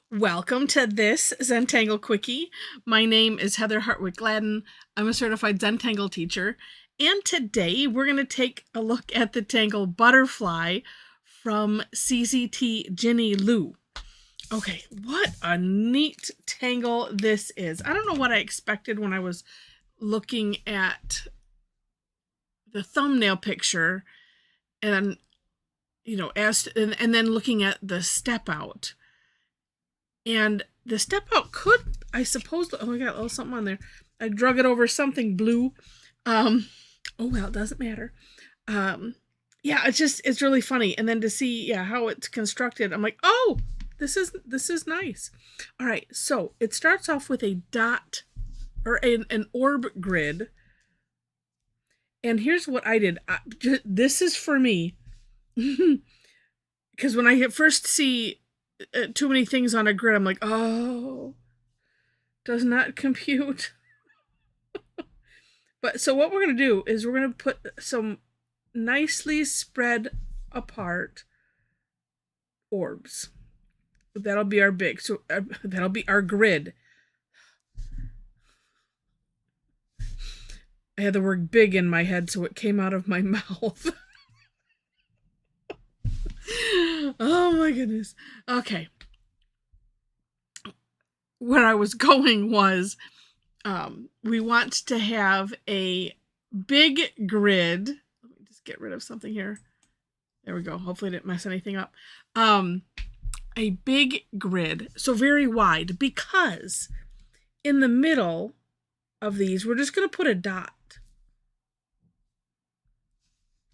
Welcome to this Zentangle Quickie. My name is Heather Hartwick Gladden. I'm a certified Zentangle teacher. And today we're going to take a look at the Tangle Butterfly from CZT Ginny Lu. Okay, what a neat tangle this is. I don't know what I expected when I was looking at the thumbnail picture and and then looking at the step out. And the step out could, I suppose, oh, I got a little something on there. I drug it over something blue. Oh, well, it doesn't matter. Yeah, it's really funny. And then to see, how it's constructed, I'm like, oh, this is nice. All right, so it starts off with a dot or an orb grid. And here's what I did. This is for me. Because when I first see too many things on a grid, I'm like, oh, does not compute. But so what we're going to do is we're going to put some nicely spread apart orbs. That'll be our that'll be our grid. I had the word big in my head, so it came out of my mouth. Oh my goodness. Okay. Where I was going was we want to have a big grid. Let me just get rid of something here. There we go. Hopefully I didn't mess anything up. A big grid, so very wide, because in the middle of these, we're just going to put a dot.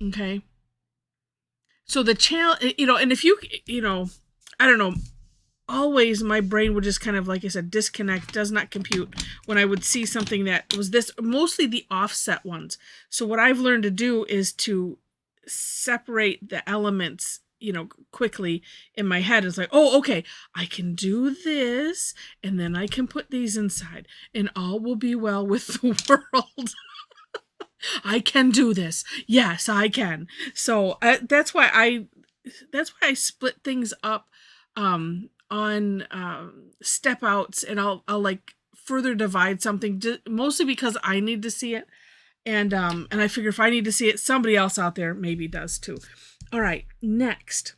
Okay. So the channel, and if you, I don't know, always my brain would just kind of, like I said, disconnect, does not compute when I would see something that was this, mostly the offset ones. So what I've learned to do is to separate the elements, quickly in my head. It's like, oh, okay, I can do this, and then I can put these inside, and all will be well with the world. I can do this. Yes, I can. So that's why I split things up on step outs, and I'll like further divide something, mostly because I need to see it, and I figure if I need to see it, somebody else out there maybe does too. All right, next.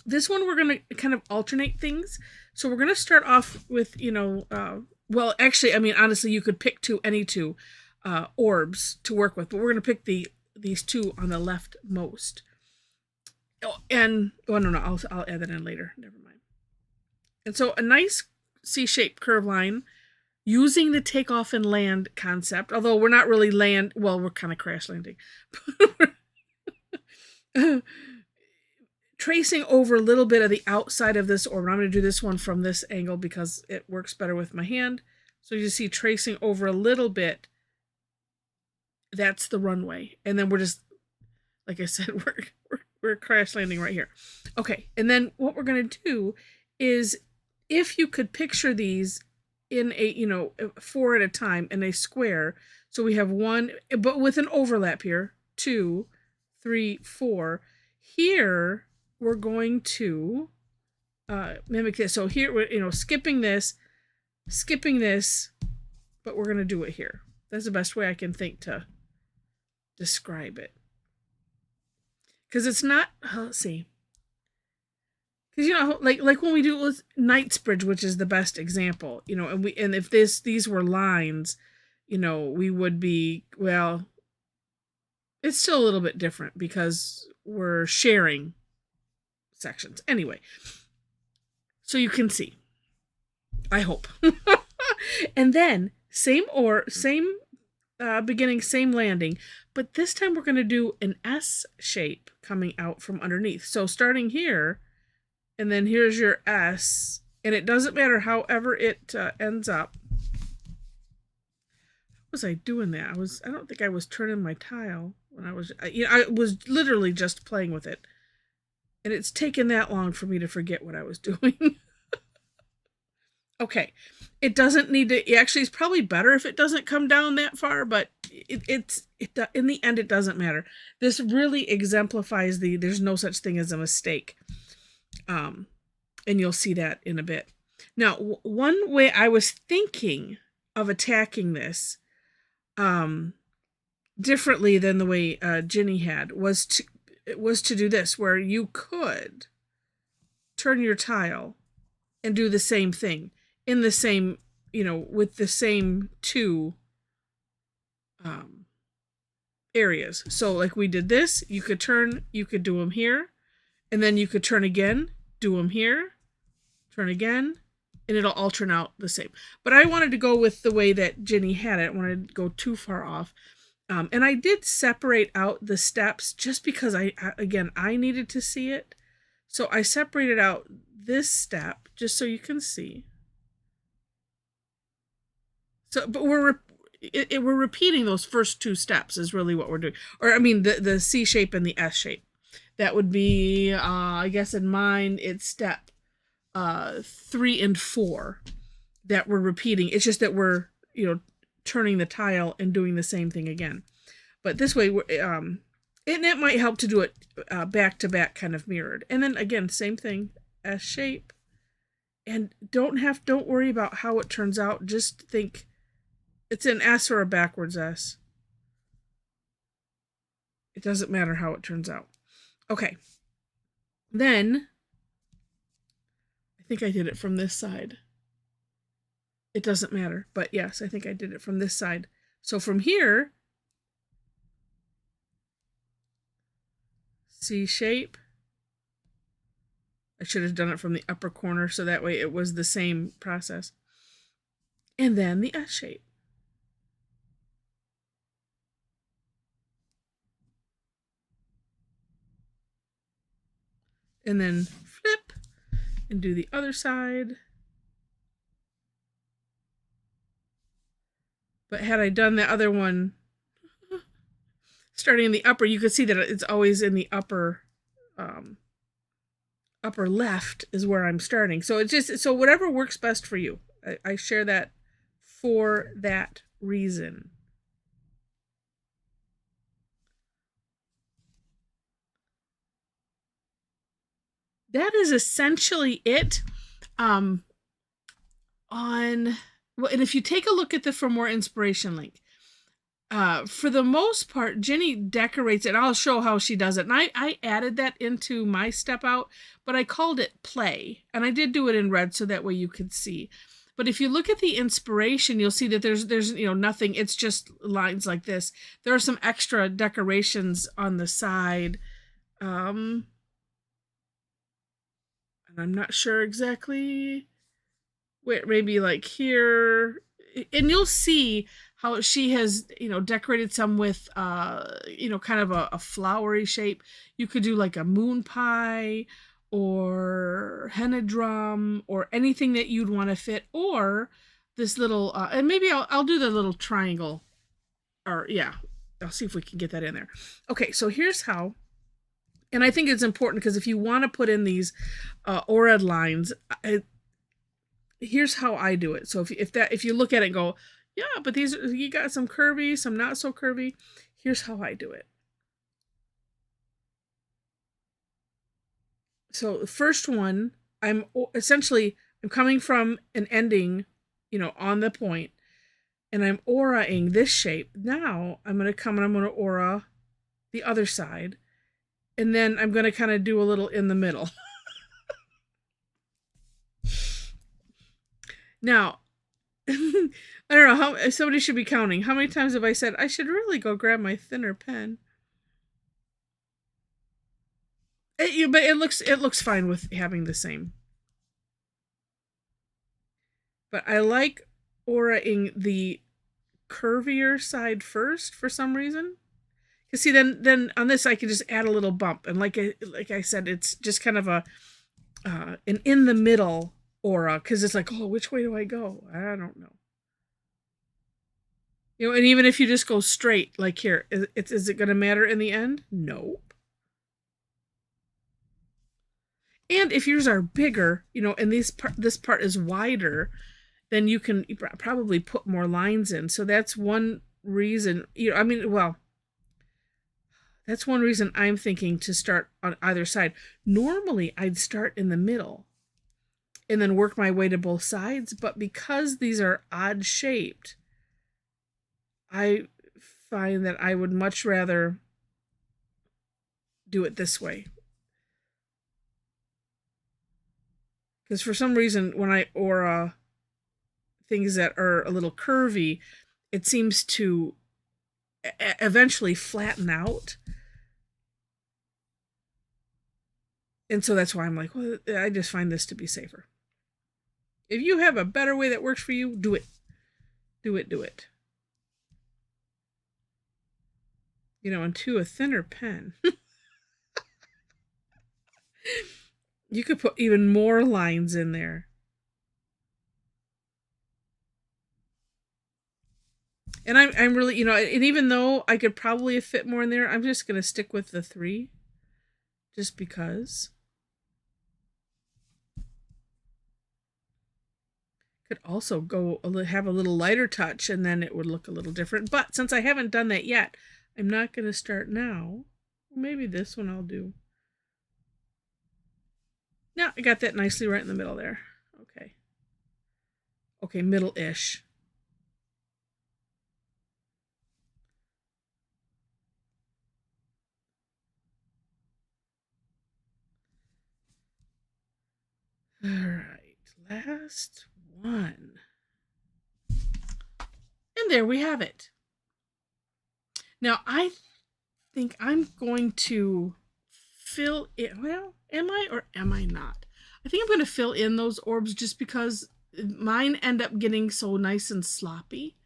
This one we're going to kind of alternate things. So we're going to start off with, well, actually, I mean, honestly, you could pick any two orbs to work with, but we're going to pick these two on the leftmost. Oh, and, no, I'll add that in later. Never mind. And so a nice C-shaped curve line using the takeoff and land concept, although we're not really well, we're kind of crash landing. Tracing over a little bit of the outside of this orb. I'm going to do this one from this angle because it works better with my hand. So you see tracing over a little bit. That's the runway. And then we're just, like I said, we're crash landing right here. Okay, and then what we're going to do is, if you could picture these in a, 4 at a time in a square. So we have 1, but with an overlap here, 2, 3, 4. Here, we're going to mimic this. So here, we're, skipping this, but we're going to do it here. That's the best way I can think to describe it. Because it's not, let's see. Because, like when we do with Knightsbridge, which is the best example, and if these were lines, we would be, well, it's still a little bit different because we're sharing sections. Anyway, so you can see, I hope. And then same beginning, same landing, but this time we're going to do an S shape coming out from underneath. So starting here, and then here's your S, and it doesn't matter however it ends up. How was I doing that? I don't think I was turning my tile when I was literally just playing with it. And it's taken that long for me to forget what I was doing. Okay. It doesn't need to, actually, it's probably better if it doesn't come down that far, but in the end, it doesn't matter. This really exemplifies there's no such thing as a mistake. And you'll see that in a bit. Now, one way I was thinking of attacking this, differently than the way Ginny had, was to do this, where you could turn your tile and do the same thing in the same, with the same two areas. So like we did this, you could turn, you could do them here, and then you could turn again, do them here, turn again, and it'll all turn out the same. But I wanted to go with the way that Ginny had it. I wanted to go too far off. And I did separate out the steps just because I needed to see it. So I separated out this step just so you can see. So, but we're repeating those first two steps is really what we're doing. Or I mean the C shape and the S shape. That would be, I guess in mine, it's step 3 and 4 that we're repeating. It's just that we're, turning the tile and doing the same thing again. But this way, and it might help to do it back to back, kind of mirrored. And then again, same thing, S shape. And don't worry about how it turns out. Just think it's an S or a backwards S. It doesn't matter how it turns out. Okay. Then I think I did it from this side. It doesn't matter, but yes, I think I did it from this side. So from here, C shape. I should have done it from the upper corner so that way it was the same process. And then the S shape. And then flip and do the other side. But had I done the other one starting in the upper, you could see that it's always in the upper left is where I'm starting. So it's just, so whatever works best for you. I share that for that reason. That is essentially it. And if you take a look at the For More Inspiration link, for the most part, Ginny decorates it. I'll show how she does it. And I added that into my step out, but I called it play. And I did do it in red so that way you could see. But if you look at the inspiration, you'll see that there's nothing. It's just lines like this. There are some extra decorations on the side. And I'm not sure exactly where, maybe like here. And you'll see how she has, decorated some with, kind of a flowery shape. You could do like a moon pie or henna drum or anything that you'd want to fit, or this little, and maybe I'll do the little triangle, or yeah, I'll see if we can get that in there. Okay, so here's how. And I think it's important because if you want to put in these ORAD lines, here's how I do it. So if you look at it and go, yeah, but these, you got some curvy, some not so curvy. Here's how I do it. So the first one, I'm coming from an ending, on the point, and I'm auraing this shape. Now I'm going to come and I'm going to aura the other side. And then I'm going to kind of do a little in the middle. Now, I don't know how somebody should be counting. How many times have I said I should really go grab my thinner pen? But it looks fine with having the same. But I like auraing the curvier side first for some reason. Because see, then on this I can just add a little bump, and like I said, it's just kind of an in the middle aura, because it's like, oh, which way do I go? I don't know. And even if you just go straight, like here, is it going to matter in the end? Nope. And if yours are bigger, and this part is wider, then you can probably put more lines in. So that's one reason. That's one reason I'm thinking to start on either side. Normally, I'd start in the middle. and then work my way to both sides. But because these are odd shaped, I find that I would much rather do it this way. Because for some reason, when I aura things that are a little curvy, it seems to eventually flatten out. And so that's why I'm like, well, I just find this to be safer. If you have a better way that works for you, do it. Do it, do it. You know, into a thinner pen. You could put even more lines in there. And I'm really, you know, and even though I could probably fit more in there, I'm just going to stick with the 3. Just because. Could also go have a little lighter touch, and then it would look a little different. But since I haven't done that yet, I'm not going to start now. Maybe this one I'll do. Now I got that nicely right in the middle there. Okay. Okay, middle-ish. All right, last one. And there we have it. Now I think I'm going to fill in. Well, am I or am I not? I think I'm going to fill in those orbs just because mine end up getting so nice and sloppy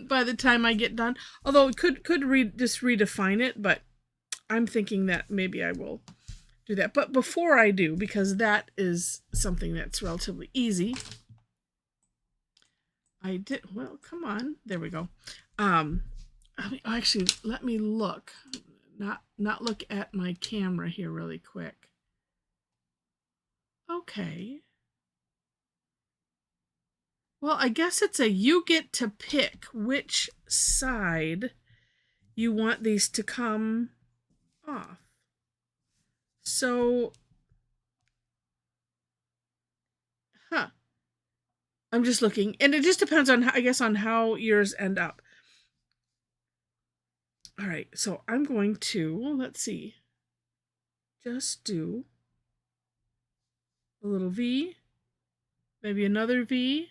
by the time I get done. Although it could just redefine it, but I'm thinking that maybe I will do that. But before I do, because that is something that's relatively easy, I did, well, come on, there we go. Actually, let me look, not look at my camera here really quick. Okay. Well, I guess it's you get to pick which side you want these to come off. So, I'm just looking, and it just depends on, I guess, on how yours end up. All right, so I'm going to, let's see, just do a little V, maybe another V.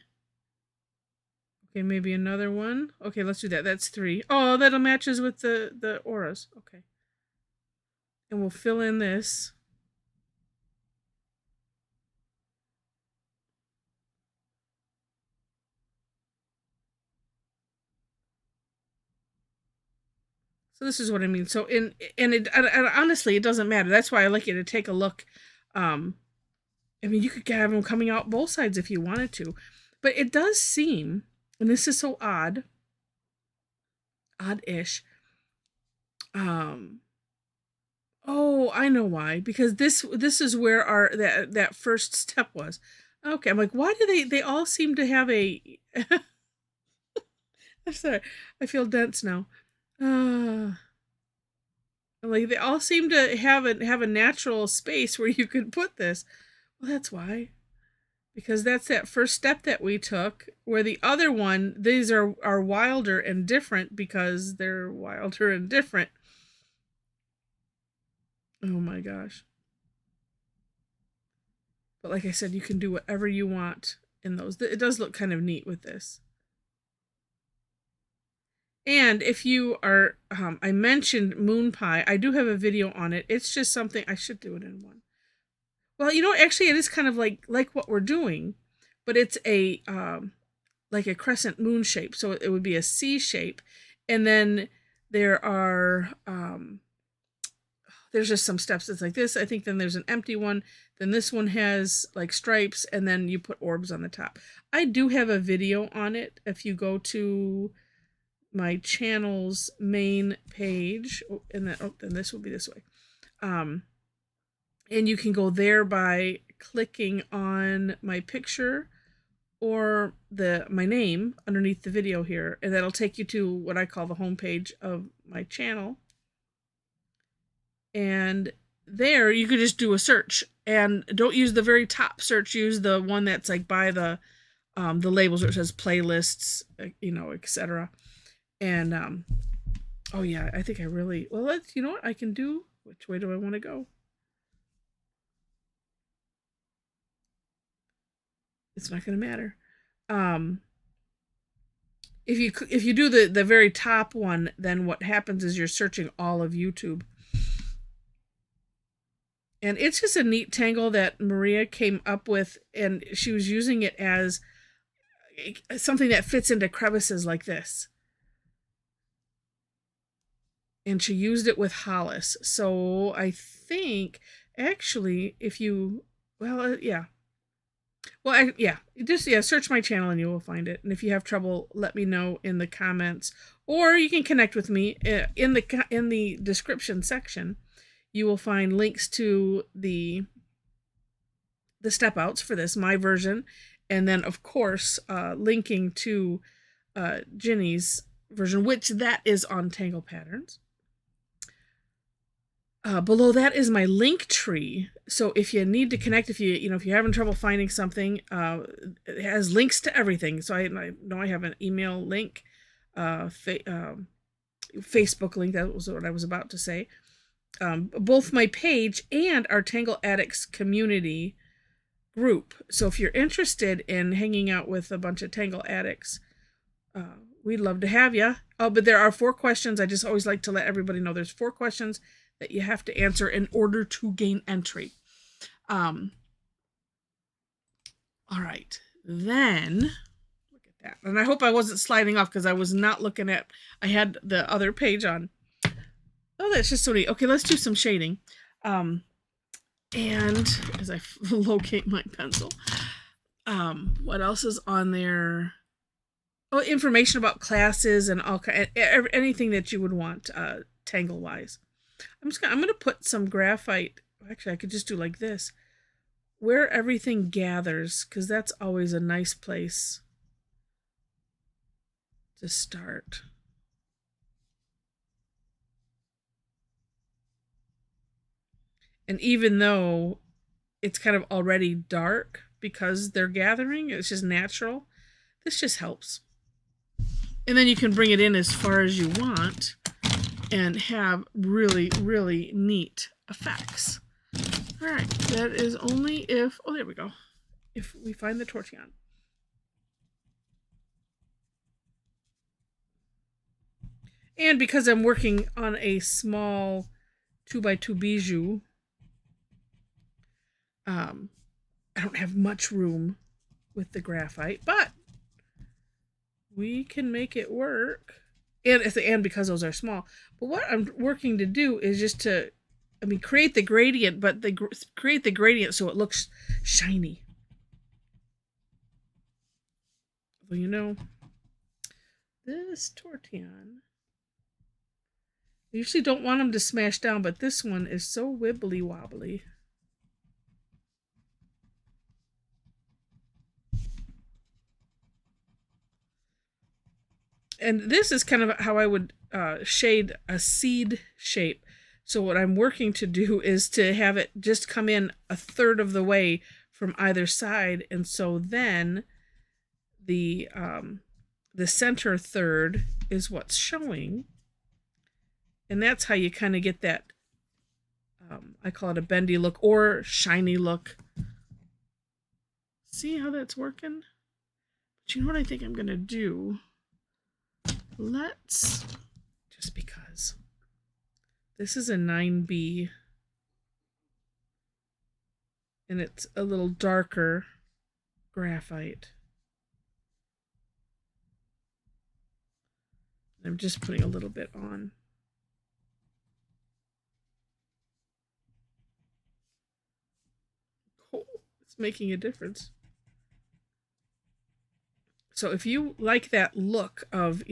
Okay, maybe another one. Okay, let's do that. That's 3. Oh, that matches with the auras. Okay. And we'll fill in this. So this is what I mean. So and honestly, it doesn't matter. That's why I like you to take a look. I mean, you could have them coming out both sides if you wanted to. But it does seem, and this is so odd-ish. Oh, I know why. Because this is where our that first step was. Okay, I'm like, why do they all seem to have a I'm sorry. I feel dense now. Like they all seem to have a natural space where you could put this. Well, that's why. Because that's that first step that we took, where the other one, these are wilder and different because they're wilder and different. Oh my gosh. But like I said, you can do whatever you want in those. It does look kind of neat with this. And if you are, I mentioned moon pie. I do have a video on it. It's just something, I should do it in one. Well, you know, actually it is kind of like what we're doing, but it's a, like a crescent moon shape. So it would be a C shape. And then there are, there's just some steps that's like this. I think then there's an empty one. Then this one has like stripes, and then you put orbs on the top. I do have a video on it. If you go to my channel's main page, and then this will be this way. And you can go there by clicking on my picture or my name underneath the video here, and that'll take you to what I call the home page of my channel. And there you could just do a search, and don't use the very top search. Use the one that's like by the labels where it says playlists, etc. And oh yeah, I think I really, well, let's, you know what I can do. Which way do I want to go? It's not going to matter. If you do the very top one, then what happens is you're searching all of YouTube. And it's just a neat tangle that Maria came up with, and she was using it as something that fits into crevices like this. And she used it with Hollis. So I think, actually, if you, well, yeah. Well, search my channel and you will find it. And if you have trouble, let me know in the comments. Or you can connect with me in the description section. You will find links to the step outs for this, my version, and then of course linking to Ginny's version, which that is on Tangle Patterns. Below that is my link tree. So if you need to connect, if you're having trouble finding something, it has links to everything. So I know I have an email link, Facebook link. That was what I was about to say. Both my page and our Tangle Addicts community group. So if you're interested in hanging out with a bunch of Tangle Addicts, we'd love to have you. Oh, but there are 4 questions. I just always like to let everybody know there's 4 questions that you have to answer in order to gain entry. All right, then look at that. And I hope I wasn't sliding off because I was not looking at, I had the other page on. Oh, that's just so neat. Okay, let's do some shading. And as I locate my pencil, what else is on there? Oh, information about classes and anything that you would want tangle wise. I'm gonna put some graphite. Actually, I could just do like this, where everything gathers, because that's always a nice place to start. And even though it's kind of already dark because they're gathering, it's just natural. This just helps. And then you can bring it in as far as you want and have really, really neat effects. All right, that is only if, oh, there we go. If we find the Tortillion. And because I'm working on a small 2x2 bijou, I don't have much room with the graphite, but we can make it work. And because those are small. But what I'm working to do is just to, create the gradient, but create the gradient so it looks shiny. Well, this Tortillion, I usually don't want them to smash down, but this one is so wibbly wobbly. And this is kind of how I would shade a seed shape. So what I'm working to do is to have it just come in 1/3 of the way from either side. And so then the center third is what's showing. And that's how you kind of get that, I call it a bendy look or shiny look. See how that's working? But you know what I think I'm going to do? Let's, just because this is a 9B and it's a little darker graphite. I'm just putting a little bit on. Oh, it's making a difference. So if you like that look of,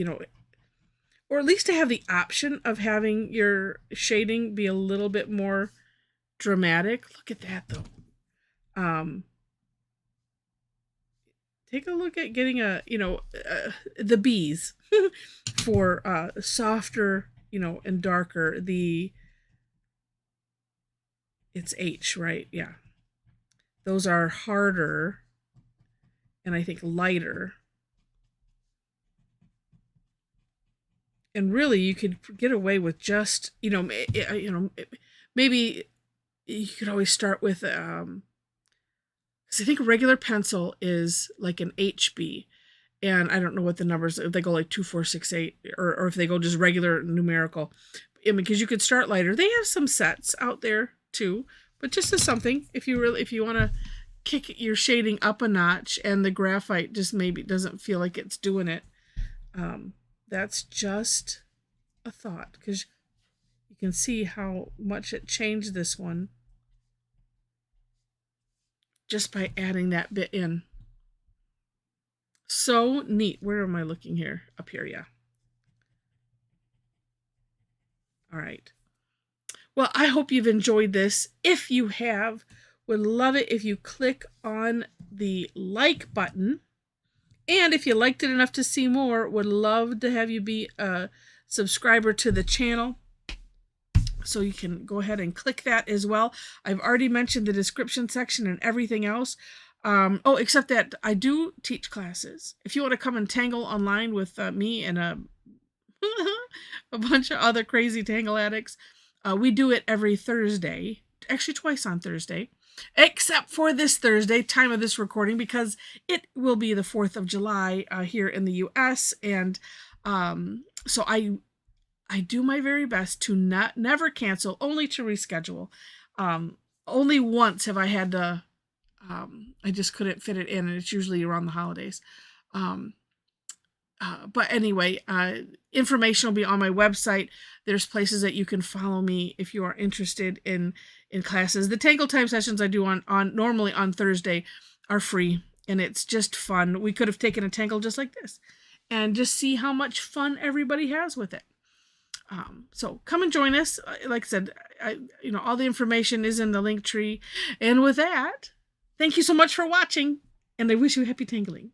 or at least to have the option of having your shading be a little bit more dramatic. Look at that though. Take a look at getting the bees for softer, and darker. It's H, right? Yeah. Those are harder and I think lighter. And really, you could get away with just, maybe you could always start with, because I think a regular pencil is like an HB. And I don't know what the numbers, if they go like 2, 4, 6, 8, or if they go just regular numerical. I mean, because you could start lighter. They have some sets out there too, but just as something, if you want to kick your shading up a notch and the graphite just maybe doesn't feel like it's doing it, that's just a thought, because you can see how much it changed this one just by adding that bit in. So neat. Where am I looking here? Up here, yeah. All right. Well, I hope you've enjoyed this. If you have, would love it if you click on the like button. And if you liked it enough to see more, would love to have you be a subscriber to the channel. So you can go ahead and click that as well. I've already mentioned the description section and everything else. Except that I do teach classes. If you want to come and tangle online with me and a bunch of other crazy tangle addicts, we do it every Thursday. Actually, twice on Thursday. Except for this Thursday, time of this recording, because it will be the 4th of July here in the U.S. And so I do my very best to never cancel, only to reschedule. Only once have I had to, I just couldn't fit it in, and it's usually around the holidays. But anyway, information will be on my website. There's places that you can follow me if you are interested in classes. The Tangle Time sessions I do on normally on Thursday are free, and it's just fun. We could have taken a tangle just like this and just see how much fun everybody has with it. So come and join us. Like I said, all the information is in the link tree. And with that, thank you so much for watching, and I wish you happy tangling.